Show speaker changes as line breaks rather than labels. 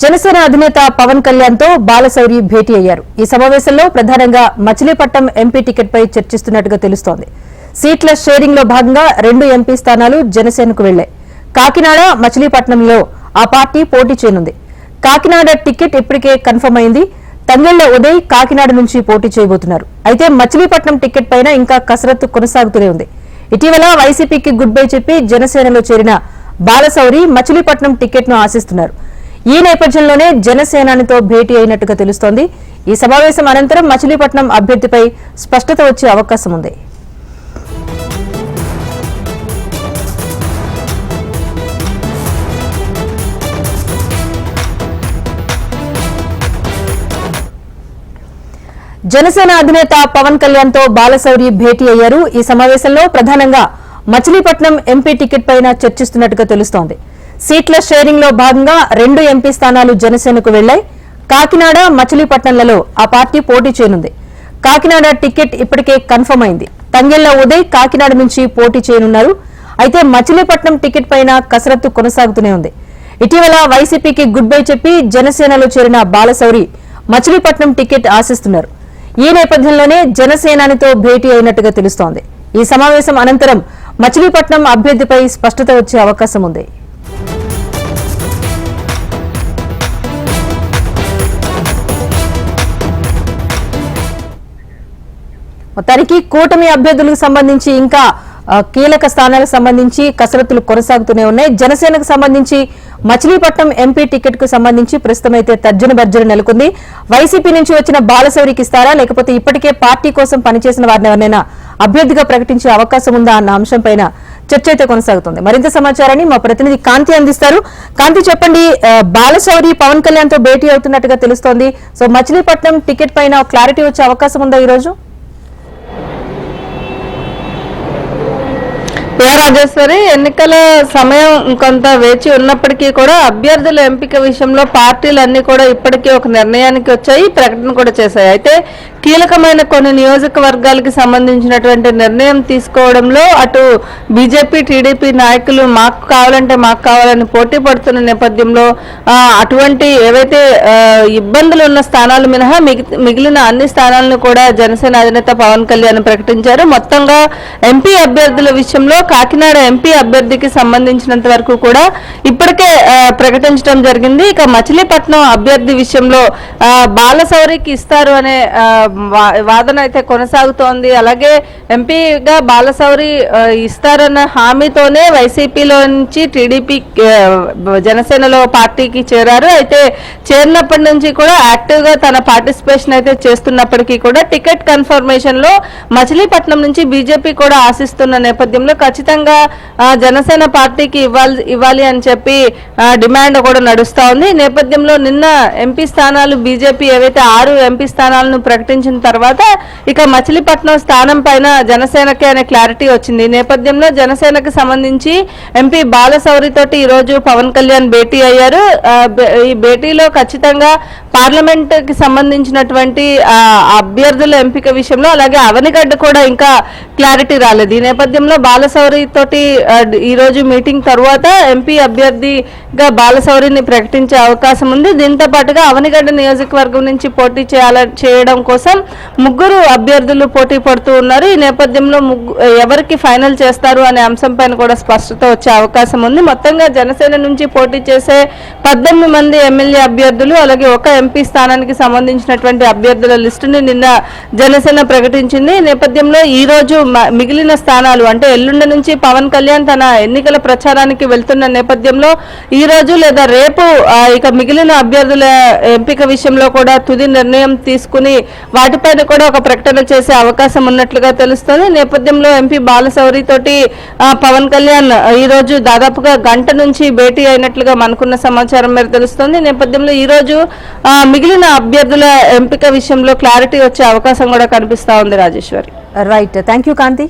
జనసేన అధినేత పవన్ కళ్యాణ్ తో బాలశౌరి భేటీ అయ్యారు. ఈ సమావేశంలో ప్రధానంగా మచిలీపట్నం ఎంపీ టికెట్ పై చర్చిస్తున్నట్టుగా తెలుస్తోంది. సీట్ల షేరింగ్ లో భాగంగా 2 ఎంపీ స్థానాలు జనసేనకు వెళ్లాయి. కాకినాడ, మచిలీపట్నంలో ఆ పార్టీ పోటీ చేయనుంది. కాకినాడ టికెట్ ఇప్పటికే కన్ఫర్మ్ అయింది. తంగెళ్ల ఉదయ్ కాకినాడ నుంచి పోటీ చేయబోతున్నారు. అయితే మచిలీపట్నం టికెట్ పైన ఇంకా కసరత్తు కొనసాగుతూనే ఉంది. ఇటీవల వైసీపీకి గుడ్ బై చెప్పి జనసేనలో చేరిన బాలశౌరి మచిలీపట్నం టికెట్ ను ఆశిస్తున్నారు. ఈ నేపథ్యంలోనే జనసేనానితో భేటీ అయినట్టుగా తెలుస్తోంది. ఈ సమావేశం అనంతరం మచిలీపట్నం అభ్యర్థిపై స్పష్టత వచ్చే అవకాశం ఉంది. జనసేన అధినేత పవన్ కళ్యాణ్ తో బాలశౌరి భేటీ అయ్యారు. ఈ సమావేశంలో ప్రధానంగా మచిలీపట్నం ఎంపీ టికెట్ పైన చర్చిస్తున్నట్టుగా తెలుస్తోంది. సీట్ల షేరింగ్ లో భాగంగా 2 ఎంపీ స్థానాలు జనసేనకు వెళ్లాయి. కాకినాడ, మచిలీపట్నంలలో ఆ పార్టీ పోటీ చేయనుంది. కాకినాడ టికెట్ ఇప్పటికే కన్ఫర్మ్ అయింది. తంగెళ్ల ఉదయ్ కాకినాడ నుంచి పోటీ చేయనున్నారు. అయితే మచిలీపట్నం టికెట్ పైన కసరత్తు కొనసాగుతూనే ఉంది. ఇటీవల వైసీపీకి గుడ్ బై చెప్పి జనసేనలో చేరిన బాలశౌరి మచిలీపట్నం టికెట్ ఆశిస్తున్నారు. ఈ నేపథ్యంలోనే జనసేనానితో భేటీ అయినట్టుగా తెలుస్తోంది. ఈ సమావేశం అనంతరం మచిలీపట్నం అభ్యర్థిపై స్పష్టత వచ్చే అవకాశం ఉంది. మొత్తానికి కూటమి అభ్యర్థులకు సంబంధించి ఇంకా కీలక స్థానాలకు సంబంధించి కసరత్తులు కొనసాగుతూనే ఉన్నాయి. జనసేనకు సంబంధించి మచిలీపట్నం ఎంపీ టికెట్ కు సంబంధించి ప్రస్తుతం అయితే తర్జన భర్జన నెలకొంది. వైసీపీ నుంచి వచ్చిన బాలశౌరికి ఇస్తారా, లేకపోతే ఇప్పటికే పార్టీ కోసం పనిచేసిన వారిని ఎవరైనా అభ్యర్థిగా ప్రకటించే అవకాశం ఉందా అన్న అంశంపైన చర్చ అయితే కొనసాగుతుంది. మరింత సమాచారాన్ని మా ప్రతినిధి కాంతి అందిస్తారు. కాంతి, చెప్పండి, బాలశౌరి పవన్ కళ్యాణ్ తో భేటీ అవుతున్నట్టుగా తెలుస్తోంది. సో మచిలీపట్నం టికెట్ పైన క్లారిటీ వచ్చే అవకాశం ఉందా ఈ రోజు?
రాజేశ్వరి, ఎన్నికల సమయం కొంత వేచి ఉన్నప్పటికీ కూడా అభ్యర్థుల ఎంపిక విషయంలో పార్టీలన్నీ కూడా ఇప్పటికీ ఒక నిర్ణయానికి వచ్చాయి, ప్రకటన కూడా చేశాయి. అయితే కీలకమైన కొన్ని నియోజకవర్గాలకి సంబంధించినటువంటి నిర్ణయం తీసుకోవడంలో అటు బీజేపీ, టీడీపీ నాయకులు మాకు కావాలంటే మాకు కావాలని పోటీ పడుతున్న నేపథ్యంలో అటువంటి ఏవైతే ఇబ్బందులు ఉన్న స్థానాలు మినహా మిగిలిన అన్ని స్థానాలను కూడా జనసేన అధినేత పవన్ కళ్యాణ్ ప్రకటించారు. మొత్తంగా ఎంపీ అభ్యర్థుల విషయంలో కాకినాడ ఎంపీ అభ్యర్థికి సంబంధించినంత వరకు కూడా ఇప్పటికే ప్రకటించడం జరిగింది. ఇక మచిలీపట్నం అభ్యర్థి విషయంలో బాలశౌరికి ఇస్తారు అనే వాదన అయితే కొనసాగుతోంది. అలాగే ఎంపీగా బాలశౌరి ఇస్తారన్న హామీతోనే వైసీపీలో నుంచి టీడీపీ జనసేనలో పార్టీకి చేరారు. అయితే చేరినప్పటి నుంచి కూడా యాక్టివ్ గా తన పార్టిసిపేషన్ అయితే చేస్తున్నప్పటికీ కూడా టికెట్ కన్ఫర్మేషన్ లో మచిలీపట్నం నుంచి బీజేపీ కూడా ఆశిస్తున్న నేపథ్యంలో ఖచ్చితంగా జనసేన పార్టీకి ఇవ్వాలి అని చెప్పి డిమాండ్ కూడా నడుస్తా ఉంది. ఈ నేపథ్యంలో నిన్న ఎంపీ స్థానాలు బీజేపీ ఏవైతే 6 ఎంపీ స్థానాలను ప్రకటించిన తర్వాత ఇక మచిలీపట్నం స్థానం పైన జనసేనకే అనే క్లారిటీ వచ్చింది. ఈ నేపథ్యంలో జనసేనకు సంబంధించి ఎంపీ బాలశౌరి తోటి ఈ రోజు పవన్ కళ్యాణ్ భేటీ అయ్యారు. ఈ భేటీలో ఖచ్చితంగా పార్లమెంట్ కి సంబంధించినటువంటి అభ్యర్థుల ఎంపిక విషయంలో అలాగే అవనిగడ్డ కూడా ఇంకా క్లారిటీ రాలేదు. ఈ నేపథ్యంలో బాలశౌరి తోటి ఈ రోజు మీటింగ్ తర్వాత ఎంపీ అభ్యర్థిగా బాలశౌరిని ప్రకటించే అవకాశం ఉంది. దీంతో పాటుగా అవనిగడ్డ నియోజకవర్గం నుంచి పోటీ చేయడం కోసం 3 అభ్యర్థులు పోటీ పడుతూ ఉన్నారు. ఈ నేపథ్యంలో ఎవరికి ఫైనల్ చేస్తారు అనే అంశం పైన కూడా స్పష్టత వచ్చే అవకాశం ఉంది. మొత్తంగా జనసేన నుంచి పోటీ చేసే 18 మంది ఎమ్మెల్యే అభ్యర్థులు అలాగే 1 ఎంపీ స్థానానికి సంబంధించినటువంటి అభ్యర్థుల లిస్టుని నిన్న జనసేన ప్రకటించింది. ఈ నేపథ్యంలో ఈ రోజు మిగిలిన స్థానాలు అంటే ఎల్లుండి నుంచి పవన్ కళ్యాణ్ తన ఎన్నికల ప్రచారానికి వెళ్తున్న నేపథ్యంలో ఈ రోజు లేదా రేపు ఇక మిగిలిన అభ్యర్థుల ఎంపిక విషయంలో కూడా తుది నిర్ణయం తీసుకుని వాటిపైన కూడా ఒక ప్రకటన చేసే అవకాశం ఉన్నట్లుగా తెలుస్తుంది. నేపథ్యంలో ఎంపీ బాలశౌరి తోటి పవన్ కళ్యాణ్ ఈ రోజు దాదాపుగా గంట నుంచి భేటీ అయినట్లుగా మనకున్న సమాచారం మేర తెలుస్తుంది. నేపథ్యంలో ఈ రోజు మిగిలిన అభ్యర్థుల ఎంపిక విషయంలో క్లారిటీ వచ్చే అవకాశం కూడా కనిపిస్తా ఉంది. Rajeshwari,
right, thank you Kanthi.